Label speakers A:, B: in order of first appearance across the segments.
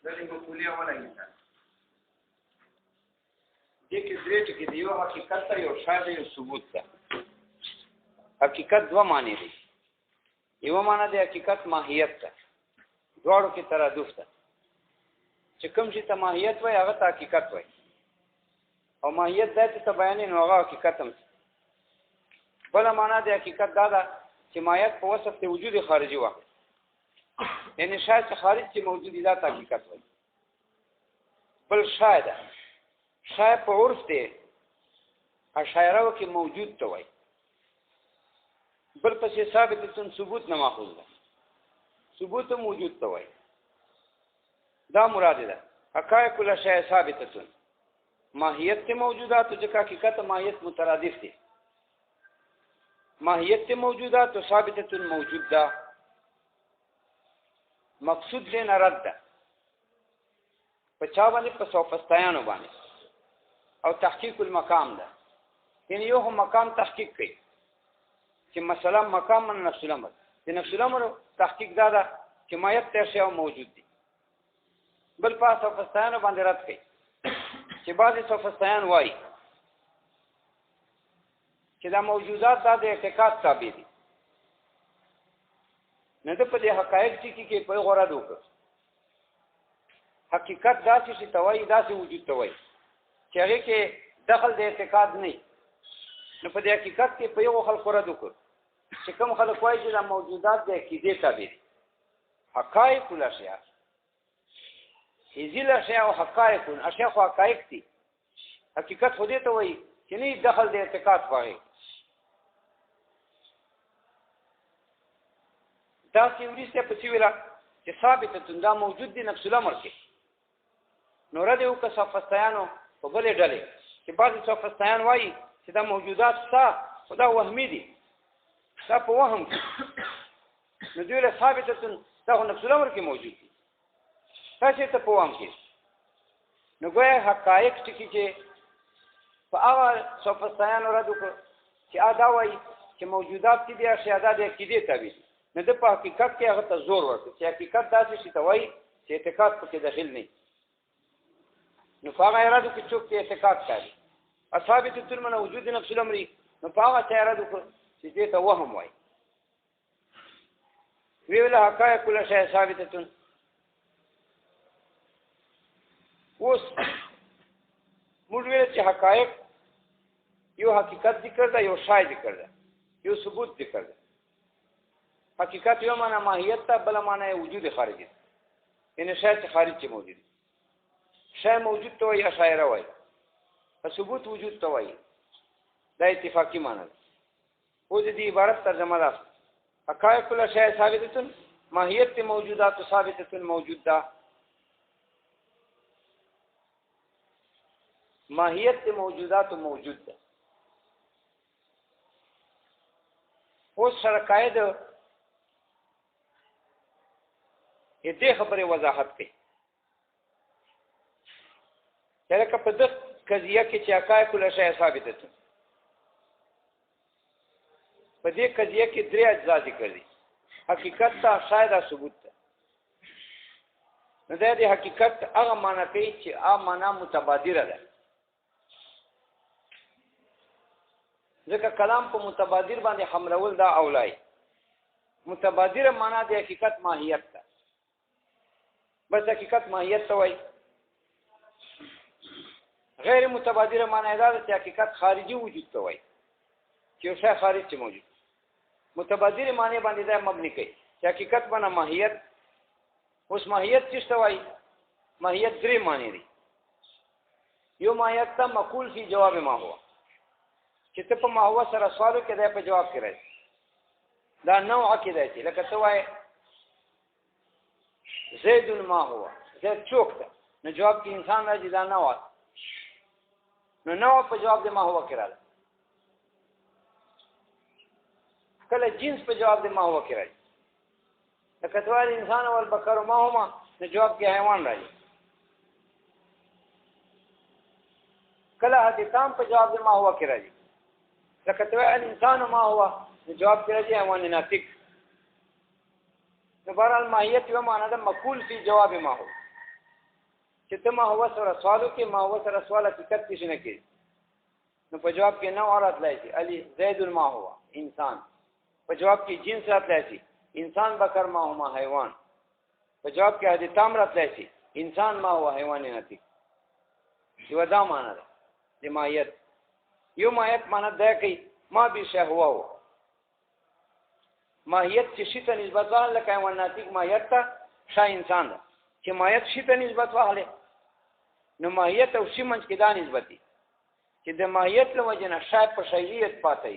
A: دغه مقولې ولګي دې کې درې ټکي دی یو حقیقت ته یو شاهد یو ثبوت ده حقیقت دوه معنی دي یو معنی د حقیقت ماهیت ده دواړو کې ترادف ده چې کوم چې ته ماهیت وای هغه ته حقیقت وای او ماهیت دا چې ته بیانې نو هغه حقیقت هم بل معنی د حقیقت دا ده چې ماهیت په وصف ته وجود خارجي و یعنی شاید چې خارج چې موجود دی دا حقیقت وای بل شاید په عرف دی اشاعره کې موجود ته وای بل پسې ثابت ثبوت نه ماخوذ ده ثبوت موجود ته وای دا مراد ده حقائق الاشیاء ثابته ماهیت موجودات چې حقیقت ماهیت مترادف دي ماهیت موجودات ثابته موجود ده مقصود دې نه رد ده په چا باندې په صوفستایانو باندې او تحقیق المقام ده یعنی یو مقام تحقیق کوي چې مثلا مقام من نفس الامر د نفس الامر تحقیق دا ده چې ماهیت ته شی موجود دي بل په صوفستایانو باندې رد کوي چې بعضی صوفستایان وایي چې دا موجودات د اعتقاد تابع دي نه ته په دې حقایق کې په غوړه دوک حقیقت داسې چې توای داسې وجود توای چې هغه کې دخل د اعتقاد نه نو په دې حقیقت کې په یو خلق غوړه دوک چې کوم خلک وایي چې دا موجودات د عقیده تابع دي حقایق الاشیاء هذه الاشیاء او حقایق اشیاء خو حقایق دي حقیقت خو دې ته وایي چې نه دخل د اعتقاد پاره دا چې ورسته په څه ویلا چې ثابته دا موجود دي نفس الامر کې نور دې او که صفستیانو په بلې ډلې چې بعضي صفستیان وایي چې دا موجودات څه خدا وهمي دي څه په وهم نو دوی له ثابته دا نفس الامر کې موجود دي تاسو ته په وهم کې نو ګویا حقایق چې په هغه صفستیانو ردو چې ادا وایي چې موجودات دي اشیاء د عقیده تابع نه د په حقیقت کې هغه ته زور ورکړي چې حقیقت داسې شي ته وایي چې اعتقاد پکې داخل نه نو هغه ارادو کې څوک ته اعتقاد کوي اثابت تلمن وجود نفس الامر نو هغه ته ارادو چې دې ته وهم وایي ویل حقایق کل شی ثابته اوس موږ ویل چې حقایق یو حقیقت ذکر ده یو شای ذکر ده یو ثبوت ذکر ده حقیقت یو معنی ماهیت ته بل معنی وجود خارجي یعنی شای خارج کې موجود شای موجود ته یا شاعره وایي ثبوت وجود ته وایي دا اتفاقی معنی ده او دې عبارت ترجمه ده حقائق الاشیاء ثابته ماهیت موجودات ثابته موجود ده ماهیت موجودات موجود ده اوس سره قاعده دې خبره وضاحت کوي لکه په دغه قضیه کې چې حقایق الاشیاء ثابته ده په دې قضیه کې درې اجزا ذکر دي حقیقت ته شاید ثبوت ده نو د حقیقت هغه معنی کوي چې هغه معنی متبادره ده ځکه کلام په متبادر باندې حملول دا اولای متبادره معنی د حقیقت ماهیت ده بس حقیقت ماهیت ته وایي غیر متبادره معنی دا ده چې حقیقت خارجي وجود ته وایي چې یو شی خارج چې موجود متبادر معنی باندې دا مبني کوي چې حقیقت باندې ماهیت اوس ماهیت څه ته وایي ماهیت درې معنی دي یو ماهیت ته مقول فی جواب ما هو چې ته په ما هو سره سوالو کې دا په جواب کې راځي دا نوع کې دی لکه ته وایي زید ما هو زید څوک ده نو جواب کې انسان راځي دا نوع نو په جواب د ما هو کې راځي کله جنس په جواب د ما هو کې راځي لکه ته وایي انسان او البقر ما هما نو جواب کې حیوان راځي کله حدیثان په جواب د ما هو کې راځي لکه ته وایي انسان ما هو نو جواب کې راځي حیوان ناطق نو بهرحال ماهیت یو معنی ده مقول فی جواب ما هو چې ته ما هو سره سوالو کې ما هو سره سوال حقیقت کې نه کې نو په جواب کې نو راتلای شي علي زید ما هو انسان په جواب کې جنس راتلای شي انسان بکر ما هو حیوان په جواب کې حدیث تام راتلای شي انسان ما هو حیوان نتی یو دا معنا ده د مایت یو مایت معنا ده کوي ما به شهوا هو ماهیت چې شي ته نسبت وهل لکه حیوان ناتیک ماهیت ته شا انسان ده چې ماهیت شي ته نسبت وهله نو ماهیت او شي منځ کې دا نسبت دي چې د ماهیت له وجه نه شای په شیلیت پاتې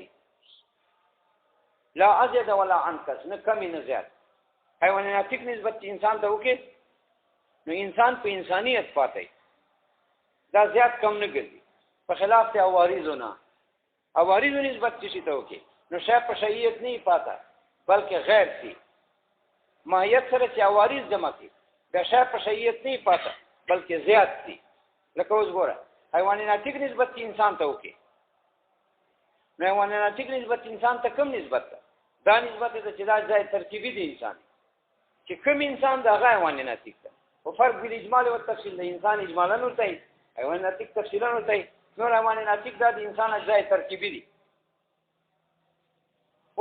A: لا ازید ولا انقص نه کمی نه زیات حیوان ناتیک نسبت انسان ته وکي نو انسان په انسانیت پاتې دا زیات کم نه ګرځي په خلاف ته عوارضونه عوارض نسبت شي ته وکي نو شای په شیلیت نه پاته بلکې غیر سي ماهیت سره چې عوارض جمع کی دا شای په شیلیت نه پاته بلکې زیات سي لکه اوس ګوره حیوان ناتیک نسبت انسان ته وکي نو حیوان ناتیک نسبت انسان ته کم نسبت ده دا نسبت ده چې دا ځای ترکیبي دي انسان چې کم انسان دا حیوان ناتیک ده او فرق بین اجمال او تفصیل ده انسان اجمالا نه وتاي حیوان ناتیک تفصیلا نه وتاي نو حیوان ناتیک دا د انسان ځای ترکیبي دي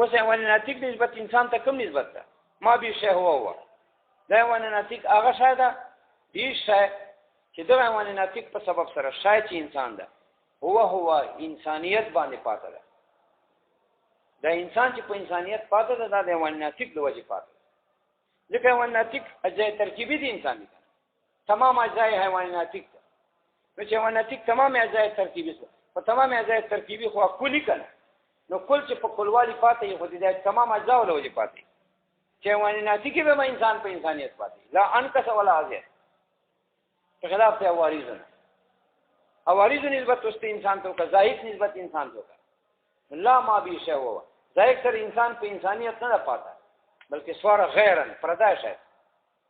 A: اوس حیوان ناتیک نسبت انسان ته کم نسبت ده ما به شی هو دا حیوان ناتیک هغه شای ده دې شای چې دا حیوان ناتیک په سبب سره شای چې انسان ده هو انسانیت باندې پاتې ده دا انسان چې په انسانیت پاتې ده دا د حیوان ناتیک د وجې پاتې ده ځکه حیوان ناتیک اجزای ترکیبي دي انسان دي تمام اجزای حیوان ناتیک ده نو چې حیوان ناتیک تمام اجزای ترکیبي ده په تمام اجزای ترکیبي خو کلی کنه نو کل چې په کلوالي پاتې خو دې تمام اجزا له وجې پاتې چې حیوان ناتیک به انسان په انسانیت پاتې لا انقص ولا ازید په خلاف ته عوارض نسبت واست انسان ته کا ظاهر نسبت انسان ته کا لا ما به شی هو ظاهر سره انسان په انسانیت نه پاتا بلکې سوار غیرن پردا شي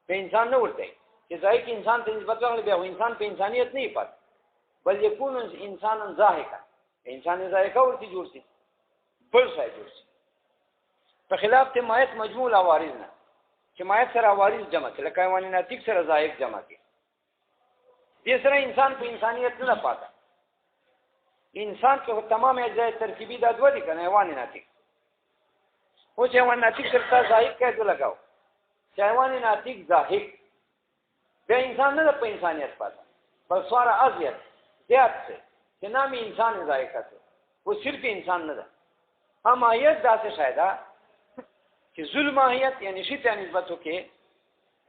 A: په انسان نه ورته چې ظاهر کې انسان ته نسبت ورغلی به انسان په انسانیت نه پات بل یکون انسانا ظاهرا انسان ظاهر ورته جوړ شي بل ځای جوړ شي په خلاف ته مایت مجموع عوارض نه چې مایت سره عوارض جمع کړي لکه حیوان ناتیک سره ظاهر جمع کړي دې سره انسان په انسانیت نه پاتا انسان کې تمام اجزای ترکیبي د دوه دي کنه حیوان ناتیک او چې حیوان ناتیک سره ظاهر کېدو لگاو چې حیوان ناتیک ظاهر به انسان نه په انسانیت پاتا بل سوار ازیت زیات څه چې نامي انسان ظاهر کړي او صرف انسان نه ده همایت داسې شاید چې ظلمایت یعنی شی ته نسبت وکړي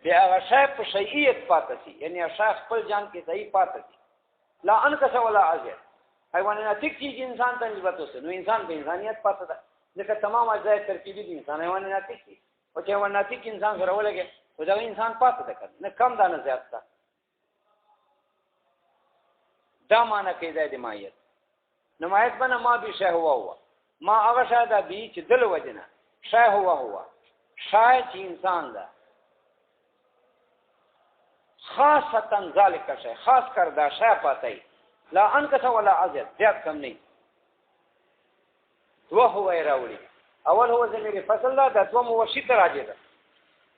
A: بیا هغه شای په شیئیت پاتې شي یعنی هغه خپل جان کې صحیح پاتې شي لا انقص ولا ازید حیوان ناتیک چې انسان ته نسبت وسه نو انسان په انسانیت پاتې ده ځکه تمام اجزای ترکیبي دي انسان حیوان ناتیک دي او چې حیوان ناتیک انسان سره ولګي او دا انسان پاتې ده نه کم ده نه زیات ده دا معنی کې ده د مایت نمایت بنا ما به شای هو ما هغه شای ده بي چې دل وجنه شای هو شای چې انسان ده خاصتا ذالک شی خاص کر دا شی پاتای لا انقص ولا ازید زیاد کم نه دو هو راوړي اول هو ضمیر فصل لا د دوم هو شی راځي ده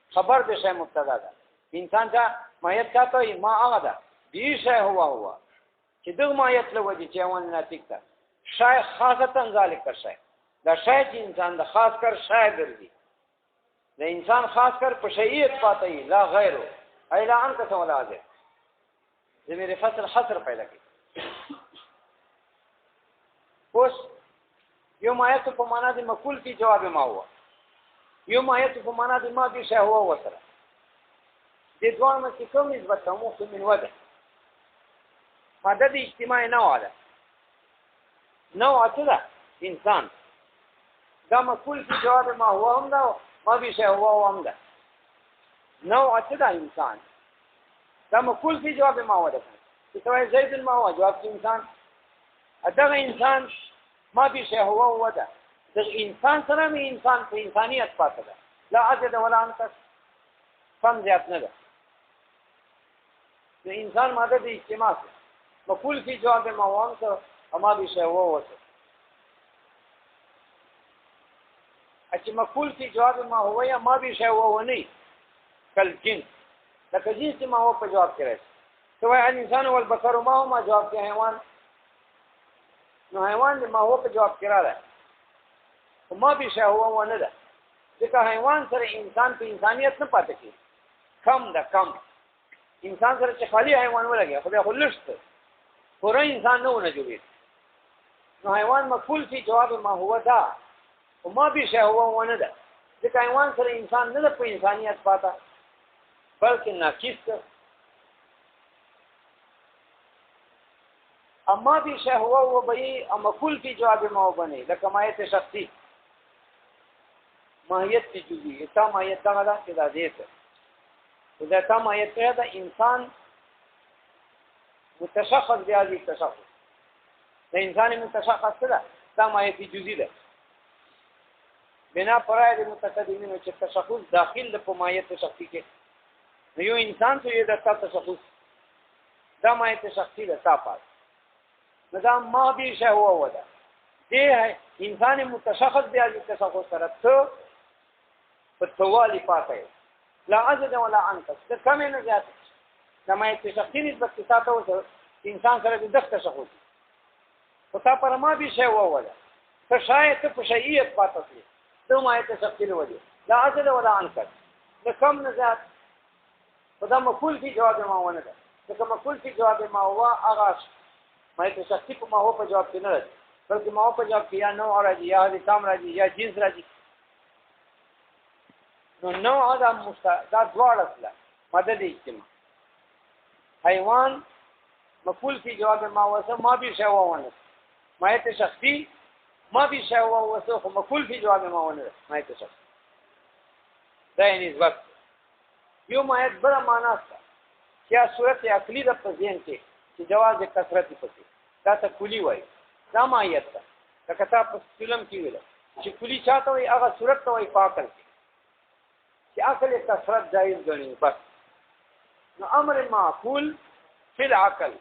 A: خبر د شی مبتدا ده انسان ته مایت چاته ما هغه ده دی شی هو چې دغه مایت له وجه چې ون ناتیک ده شی خاصتا ذالک شی دا شی چې انسان د خاص کر شی ګرځي د انسان خاص کر په شیئت پاتای لا غیره ایلا انقص ولا ازید ضمیر فصل حصر پیدا کی اوس یو آیت په معنا د مفعول کی جواب ما هو یو آیت په معنا د ما به شی هو وسره د دوه مې کوم نسبت مو من وده مدد اجتماعي نه واله نوع څه انسان دا مفعول کی جواب ما هو هم دا ما به شی هو هم دا نوع څه ده انسان دا مفعول فی جواب ما هو ده چې توای زید ما هو جواب انسان دغه انسان ما به شی هو ده د انسان سره مې انسان په انسانیت پاتې ده لا عدد ولا انقص کم زیات نه ده د انسان ماده د اجتماع مفعول فی جواب ما هو سره ما به شی هو ده چې مفعول فی جواب ما هو یا ما به شی هو نه کل جنس لکه جنس ما هو په جواب کې راځي ته وایي الانسان والبشر ما هما جواب کې حیوان نو حیوان د ما هو په جواب کې راغلی خو ما به شهوه ونه ده ځکه حیوان سره انسان په انسانیت نه پاتې کېږي کم ده کم انسان سره چې خالی حیوان ولګي خو بیا خو لږ پوره انسان نه ونه جوړېږي نو حیوان مقبول فی جواب ما هو ده خو ما به شهوه ونه ده ځکه حیوان سره انسان نه ده په انسانیت پاته بلکې ناقص ده اما به شهوه و به مقبول فی جواب ما هو بني لکه مایت شخصی ماهیت جزئی تا ماهیت دغه ده چې دا دې ته دا تا ماهیت ده انسان متشخص بهذه التشخص د انسان متشخص ده دا ماهیت جزئی ده بنا پرای د متقدمینو چې تشخص داخل د په ماهیت شخصي کې نو یو انسان ته د تشخص دا ماهیت شخصي ده صافه نو دا ما به شهوه وده دې انسان متشخص بهذه التشخص سره ته په توالي پاتې لا عزد ولا عنقص د کم نه زیات د مایت شخصي نسبت کې تاسو ته انسان سره د دغه تشخص او تا پر ما به شی ووله ته شاید په شیئیت پاتې ته مایت شخصي نه ودی لا عزد ولا عنقص د کم نه زیات خدا مقبول فی جواب ما ونه ده چې مقبول فی جواب ما هو اغاش مایت شخصي په ما هو په جواب کې نه راځي بلکې ما هو په جواب کې یا نو راځي یا د تام راځي یا جنس راځي نو دا دواړه اصله مدد اجتماع حیوان مقبول فی جواب ما وسه ما به شهوه ونه مایت شخصی ما به شهوه وسه خو مقبول فی جواب ما ونه مایت شخصی دا نسبت یو مایت بل معنا است چې صورت عقلی د پزین کې چې جواز کثرت پکې دا ته کلی وای دا مایت ده دا کته په فلم کې ویل چې کلی چاته وي هغه صورت ته وای پاکل چې عقل کثرت جایز غني بس نو امر معقول فی العقل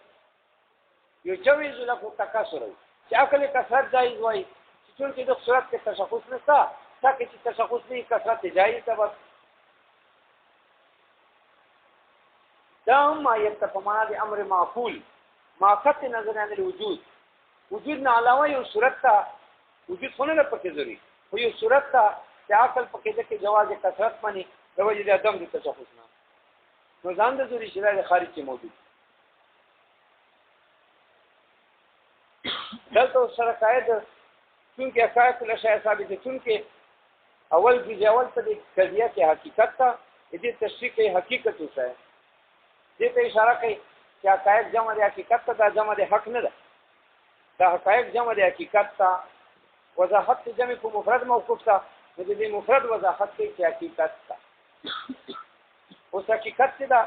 A: یجوز له تکثر چې عقل کثرت جایز وای چې څنګه د صورت کې تشخص نشته تاکي چې تشخص نه کثرت جایز ده بس دا ما يتفهمنا د امر معقول ما قط نظر عن الوجود وجود نه علاوه یو صورت ته وجود خونه نه پکې ضروري خو یو صورت ته چې عقل پکې د کې جواز کثرت باندې د وجه د ادم د تشخص نه نو ځان د ضروري شرایط خارج کې موجود دلته سره قاعده چونکه حقایق له شای ثابت دي چونکه اول کې اول ته د قضیه کې حقیقت ته دې تشریح کې حقیقت وسه دې ته اشاره کوي چې حقایق جمع د حقیقت ته دا جمع د حق نه ده دا حقایق جمع د حقیقت ته وضاحت جمع په مفرد موقوف ته د دې مفرد وضاحت کې چې حقیقت ته اوس حقیقت دا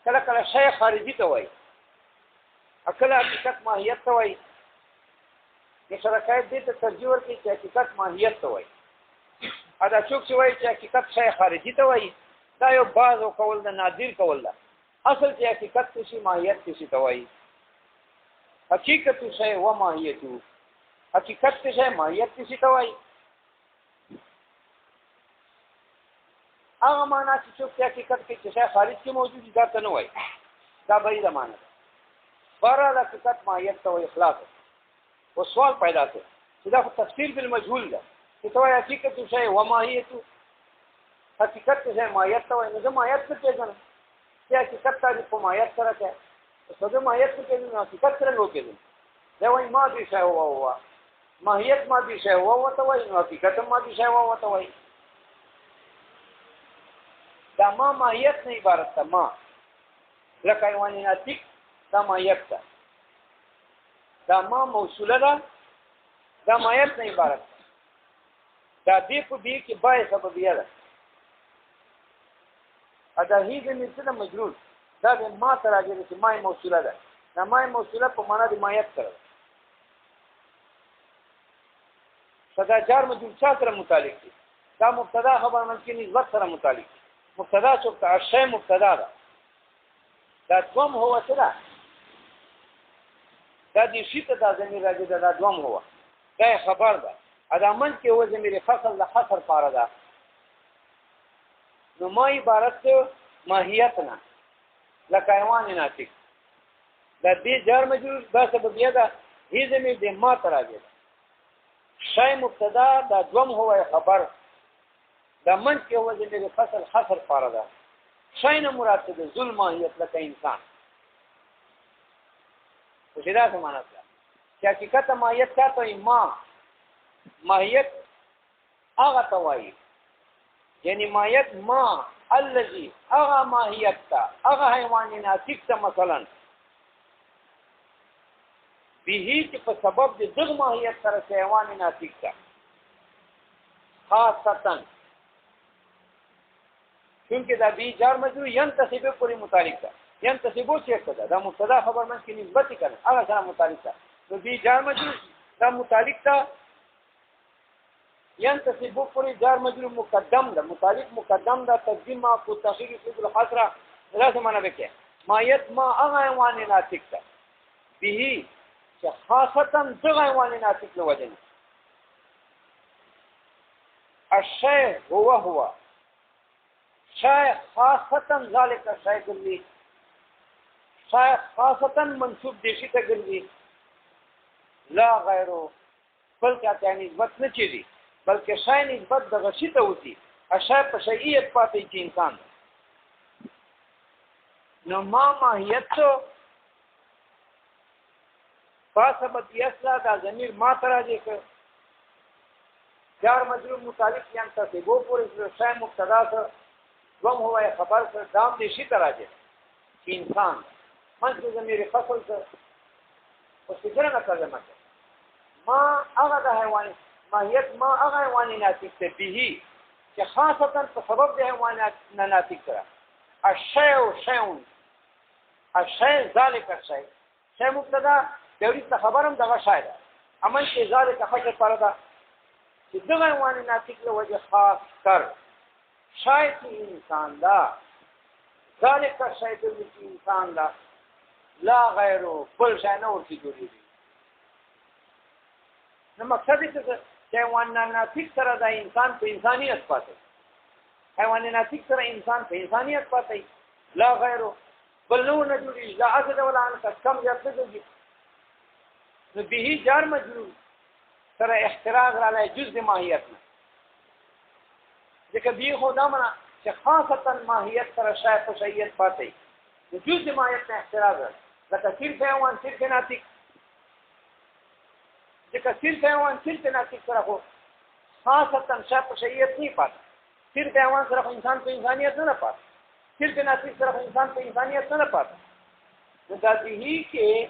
A: کله کله شی خارجي ته وایي اکل حقیقت ماهیت ته وایي د شرکایت دې ته ترجیح ورکړي چې حقیقت ماهیت ته وایي ادا څوک چې وایي چې حقیقت شی خارجي ته وایي دا یو بعض او قول د نادر قول ده اصل چې حقیقت څه ماهیت څه ته وایي حقیقت شی و ماهیت حقیقت څه ماهیت څه ته وایي هغه معنا چې څوک حقیقت کې چې خارج کې موجود دي دا ته نه وایي دا به یې معنا ده بهر حقیقت ماهیت ته وایي اخلاص او سوال پیدا شي چې دا تفسیر بالمجهول ده چې توای حقیقت شی و ماهیت حقیقت څه ماهیت ته وایي نو ماهیت څه پیژنه چې حقیقت ته په ماهیت سره کې څه ماهیت څه پیژنه حقیقت سره نو پیژنه دا وایي ما دې شی هوا ماهیت ما دې شی هوا ته وایي نو حقیقت ما دې شی هوا ته وایي دا ما ماهیت نه عبارت ده ما لکه حیوان ناطق دا ماهیت ده دا ما موصوله ده دا ماهیت نه عبارت ده دا دې په دې کې بای سببیه ده ادا هی دې مثله مجرور دا د ما سره راځي چې ما موصوله ده دا ما موصوله په معنا د ماهیت سره صدا جار مجرور سره متعلق دي دا مبتدا خبر منکې نسبت سره متعلق دي مبتدا څوک ته شی مبتدا ده دا دوم هو څه ده دا دې شي ته دا زمير راځي دا دوم هو دا خبر ده ادا من کې هو زمير فصل له حصر پاره ده نو ما عبارت ماهیت نه لکه حیوان ناطق دا به جار مجرور دا سببیه ده هی زمیر د ما تراجه شای مبتدا دا دوم هو خبر دا من کې هو زمیر فصل حصر پاره ده شای نه مراد ده ظلم ماهیت لکه انسان خو دا څه معنا ده چې حقیقت ماهیت کا ته ما ماهیت هغه توای یعنی ماهیت ما الذي هغه ماهیت تا هغه حیوان ناطق ته مثلا به چې په سبب د دغه ماهیت سره حیوان ناطق تا خاصتا چونکه دا بی جار مجرور ينتسب پوری متعلق ده ينتسبو چې څه ده دا مبتدا خبر من کې نسبت کړي هغه سره متعلق ده نو بی جار مجرور دا متعلق ده ينتسب پوری جار مجرور مقدم ده متعلق مقدم ده تقدیم ما کو تاخير فعل الحصر لازم معنا وکړي ماهیت ما هغه حیوان ناطق ده به چې خاصتا دغه حیوان ناطق له وجه الشيء هو شيء خاصتا ذلك الشيء ګرځي شيء خاصتا منسوب دي شي ته ګرځي لا غیره بلکې ته نسبت نه چي بلکې شای نسبت د غشي ته وتی اشای په شیئیت پاتې کې انسان نو ما ماهیت فاسبت یسلا دا ضمیر ما تراجه ک جار مجرور متعلق یان ته بو پورې شای مبتدا ته دوم هو خبر سره دام دي شي تراجه چې انسان منځ ضمیر فصل ته او څنګه ترجمه ما هغه د حیوان ماهیت ما هغه حیوان ناطق ته به چې خاصتا په سبب د حیوانات ناطق سره الشیء شیء الشیء ذلك الشیء شیء مبتدا دوی ته خبرم دغه شای ده عمل کې ذلك حق پردا چې دغه حیوان ناطق له وجه خاص کر شاید انسان دا ذلك الشیء د انسان دا لا غیره بل شای نه ورته جوړیږي نو مقصد یې څه چې حیوان ناطق سره د انسان په انسانیت پاتې حیوان ناطق سره انسان په انسانیت پاتې لا غیره بل نو نه جوړي لا عدد ولا ان کم زیات نه جوړي نو به جار مجرور سره احتراز را لای جزء ماهیت نه ځکه به خدا منا چې خاصتا ماهیت سره شای په شیئت پاتې نو جزء ماهیت نه احتراز لکه صرف حیوان صرف ناطق ځکه صرف حیوان صرف ناطق سره خو خاصتا شای په شیئت نه پاتې صرف حیوان سره انسان په انسانیت نه پاتې صرف ناطق سره انسان په انسانیت نه پاتې نو دا دې کې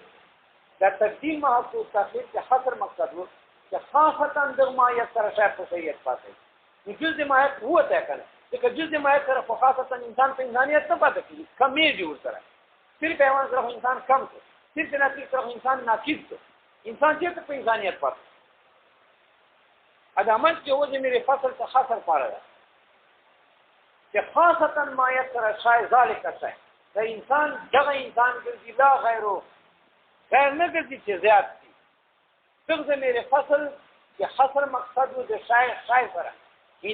A: دا تقدیم محسوس تاخير کې حصر مقصد وو چې خاصتا د ماهیت سره شای په شیئت پاتې نو جزء ماهیت هو ته کنه ځکه جزء ماهیت سره خاصتا انسان په انسانیت نه پاتې کیږي کمې جوړ سره صرف حیوان سره انسان کم څه صرف ناطق سره انسان ناقص څه انسان چې په انسانیت پاتې ادمه چې و دې مې فصل څخه حصر پاره ده چې خاصتا ماهیت سره شای ذالک شای د انسان دغه انسان ګرځي لا غیره غیر نه ګرځي چې زیات دي دغه مې فصل چې حصر مقصد و د شای سره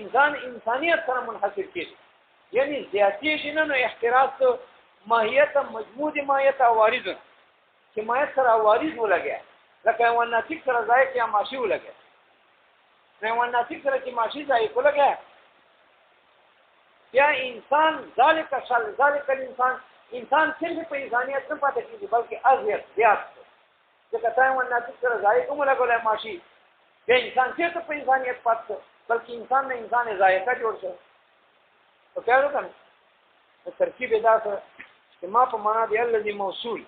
A: انسان انسانیت سره منحصر کیږي یعنی زیاتی جنن او احتراز ماهیت مجموع ماهیت اوارض چې ماهیت سره اوارض ولګي لکه حیوان ناطق سره ځای کې ماشي ولګي حیوان ناطق سره چې ماشي ځای ولګي یا انسان ذالک الانسان انسان صرف په انسانیت نه پاتې کیږي بلکې ازیت زیات ځکه حیوان ناطق سره ځای کوم لګولای ماشي د انسان چې په انسانیت پاتې بلکې انسان نه انسان ذایقه جوړ شو او کارو کنه ترکیب ادا چې ما په معنا دی الذي موصول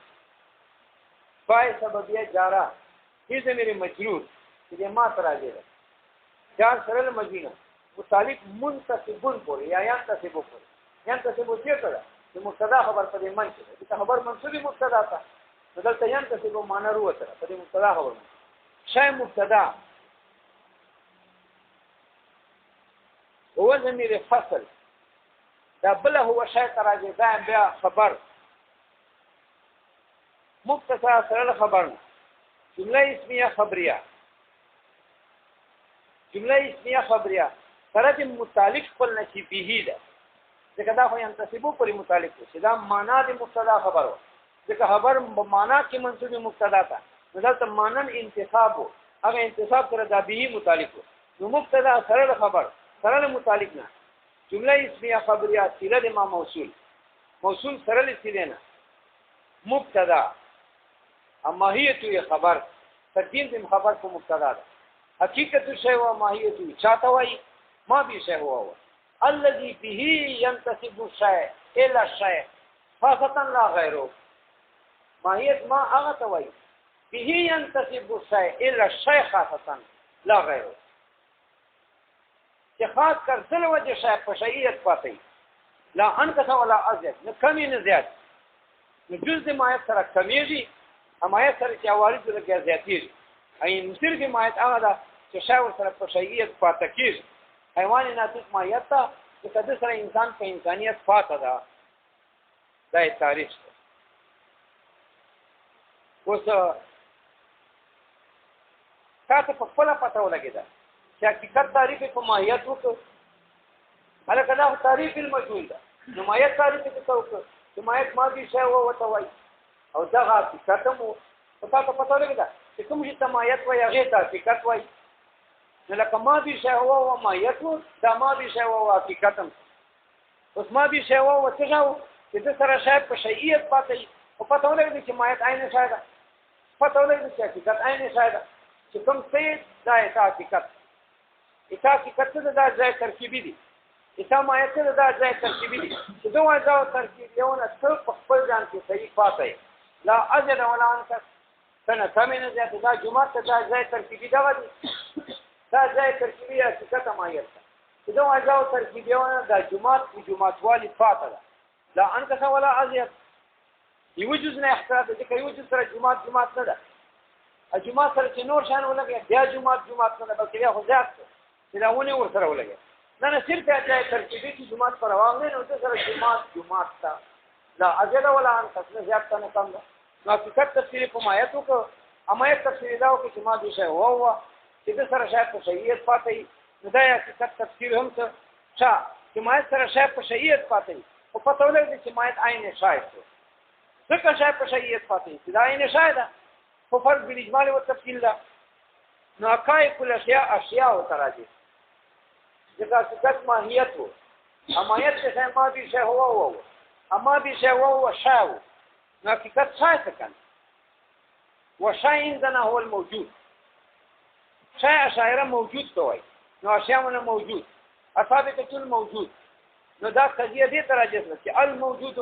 A: فای سببیه جارا دې مې مجرور چې ما تر راځي جار سره مجنون متعلق منتسبون پورې یا ينتسب پورې ينتسب څه کړه چې مبتدا خبر په دې منځ کې چې خبر منصوبي مبتدا تا بدلته ينتسب معنا وروته په دې مبتدا خبر شای مبتدا هو ضمیر فصل دا بل هو شای تراجع دا بیا خبر مبتدا سره خبر جمله اسمیه خبریه سره د متعلق خپل نشي به ده ځکه دا خو ينتسبو پر متعلق شي دا معنا د مبتدا خبرو ځکه خبر معنا کې منصوب مبتدا ته دلته مانن انتصاب هغه انتصاب سره د به متعلق نو مبتدا سره خبر سره متعلق نه جمله اسمیه خبریه سیله د ما موصول سره لسیله نه مبتدا ماهیت خبر تقدیم د خبر کو مبتدا ده حقیقت شی او ماهیت چاته وای ما به شی هو الذي به ينتسب الشيء الى الشيء خاصه لا غيره ماهیت ما هغه ته وای به ينتسب الشيء الى الشيء خاصه لا غيره چې خاص کر ځل وجه شی په شیئت پاتې لا انقص ولا ازيد نه کمی نه زیات نو جز د ماهیت سره کمیږي ماهیت سره چې اواري د زیاتېږي اي مصير کې ماهیت هغه ده چې شاور سره په شیئت پاتې کیږي حیوان ناطق ماهیت ته چې کله سره انسان په انسانيت پاتې ده دا تاریخ اوس تاسو په خپل پته ولګیدا چې حقیقت تعریف په ماهیت وکړه هغه کله تعریف المجهول ده نو ماهیت تعریف څه وکړه چې ماهیت ما دي شی او وتوي او دا حقیقت مو تاسو پته ولګیدا چې کوم شي ماهیت وایي هغه ته حقیقت وایي نو لکه ما دي شی او ماهیت دا ما دي شی او حقیقت اوس ما دي شی او څه جاو چې د سره شی په شیئت پاتې او پته ولګیدا چې ماهیت عین شی ده پته ولګیدا چې حقیقت عین شی ده چې کوم څه دا حقیقت حقیقت دا ځای ترکیبي دي اته ماهیت دا ځای ترکیبي دي چې دوه ځای ترکیب یو نه څو په خپل ځان کې صحیح پاتې لا اجر ولا انت څنګه ثمنه ځای دا جمعه ته دا ځای ترکیبي دا ودی دا ځای ترکیبي حقیقت ماهیت چې دوه ځای ترکیبي یو نه دا جمعه والی پاتې ده لا انت ولا اجر یو جز نه احتراز دي کوي یو جز سره جمعه نه ده جمعه سره چې نور شان ولګي بیا جمعه نه بلکې بیا خو ځات داونه ور سره ولګي نه صرف ځای ترکیبي چې جمعه پر روان نه نو سره جمعه تا لا اجل ولا ان تاسو زیات نه کم نو حقیقت تفسیر په مایتو کو امایت تفسیر دا او چې ما دې شی هو چې د سره شاید په شیعت پاتې نو دا حقیقت تفسیر هم څه چې مایت سره شاید په شیعت پاتې او پته ولګي چې مایت عین شاید څه شاید په شیعت پاتې چې دا عین شاید په فرق بالاجمال او تفصیل ده نو حقایق الاشیاء او تراجح ځکه حقیقت ماهیت وو امایت څه ما دي شی هو اما به شی هو شاو نو حقیقت څه څه وشيء عندنا هو الموجود شيء اشاعره موجود توي نو اشیاءونه موجود اثابت کل موجود نو دا قضیه دې تراجح چې الموجود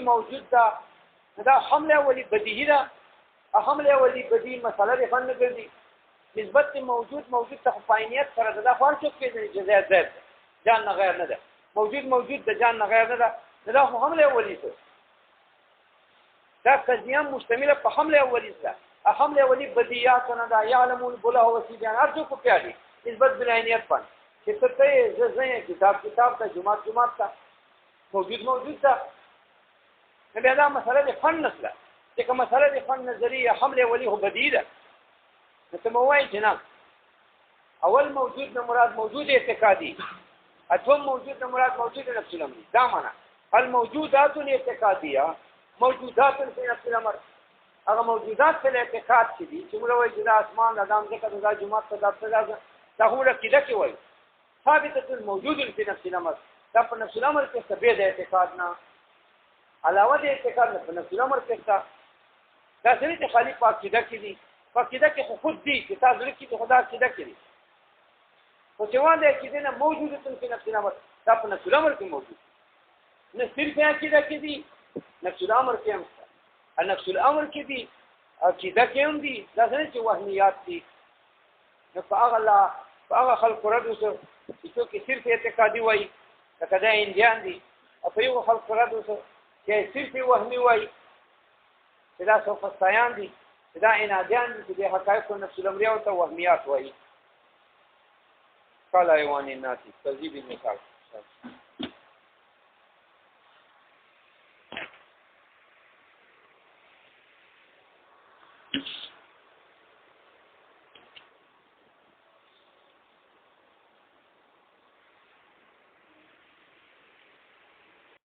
A: موجود دا حمله ولي بدیهی ده حمله ولي بدیهی مساله د فن ګرځي نسبت موجود ته فاینیت سره دا فرق کوي چې جزئیات ده جان نه غیر نه ده موجود د جان نه غیر نه ده دا حمله ولي څه دا قضیه مشتمله په حمله ولي ده حمله ولي بدیهات نه ده يعلمون بلا هو سيدان ارجو کو پیاري نسبت بلایانیت باندې چې ته زه کتاب ته جمعه ته موجود ده بیا دا مسله د فن نسله چې کوم مسله د فن نظریه حمله ولي هو بدیله نو ته موای جناب اول موجود نه مراد موجود اعتقادي اتم موجود نه مراد موجود نفس الامر دا معنا الموجودات الاعتقاديه موجودات في نفس الامر هغه موجودات په اعتقاد کې دي چې موږ وایو چې اسمان د ادم ذکر د جمعه ته دا هو لکه کې وایي ثابته الموجود في نفس الامر دا په نفس الامر کې څه به د اعتقاد نه علاوه د اعتقاد نه په نفس الامر کې څه دا چې خالق عقیده کې دي عقیده کې خود دي چې تاسو لري چې خدا عقیده کې دي او چې وانه عقیده نه موجوده په نفس الامر دا په نفس الامر کې موجود نه صرف عقیده کې دي نفس الامر کې هم نفس الامر کې دي عقیده کې هم دي دا څنګه چې وهميات دي نو هغه خلق رد وسو چې صرف اعتقادي وایي لکه دا اندیان دي او په یو خلق رد وسو چې صرف وهمي وایي دا سوفسطایان دي دا انادیان دي چې د حقایق نفس الامر او وهميات وایي قال ايوان الناس تذيب المثال